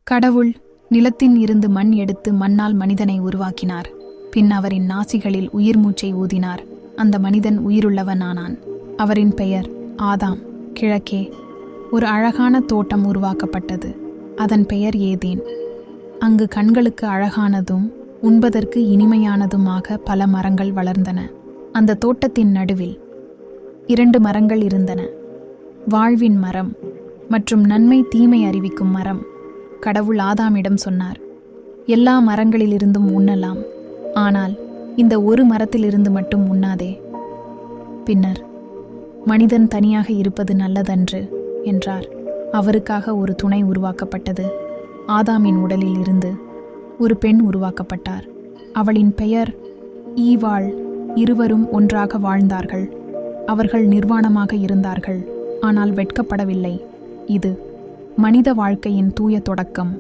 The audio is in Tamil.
கடவுள் நிலத்தின் இருந்து மண் எடுத்து மண்ணால் மனிதனை உருவாக்கினார். பின் அவரின் நாசிகளில் உயிர் மூச்சை ஊதினார். அந்த மனிதன் உயிருள்ளவனானான். அவரின் பெயர் ஆதாம். கிழக்கே ஒரு அழகான தோட்டம் உருவாக்கப்பட்டது. அதன் பெயர் ஏதேன். அங்கு கண்களுக்கு அழகானதும் உண்பதற்கு இனிமையானதுமாக பல மரங்கள் வளர்ந்தன. அந்த தோட்டத்தின் நடுவில் 2 மரங்கள் இருந்தன, வாழ்வின் மரம் மற்றும் நன்மை தீமை அறிவிக்கும் மரம். கடவுள் ஆதாமிடம் சொன்னார், எல்லா மரங்களிலிருந்தும் உண்ணலாம், ஆனால் இந்த ஒரு மரத்திலிருந்து மட்டும் உண்ணாதே. பின்னர் மனிதன் தனியாக இருப்பது நல்லதன்று என்றார். அவருக்காக ஒரு துணை உருவாக்கப்பட்டது. ஆதாமின் உடலில் இருந்து ஒரு பெண் உருவாக்கப்பட்டார். அவளின் பெயர் ஈவாள். இருவரும் ஒன்றாக வாழ்ந்தார்கள். அவர்கள் நிர்வாணமாக இருந்தார்கள், ஆனால் வெட்கப்படவில்லை. இது மனித வாழ்க்கையின் தூய தொடக்கம்.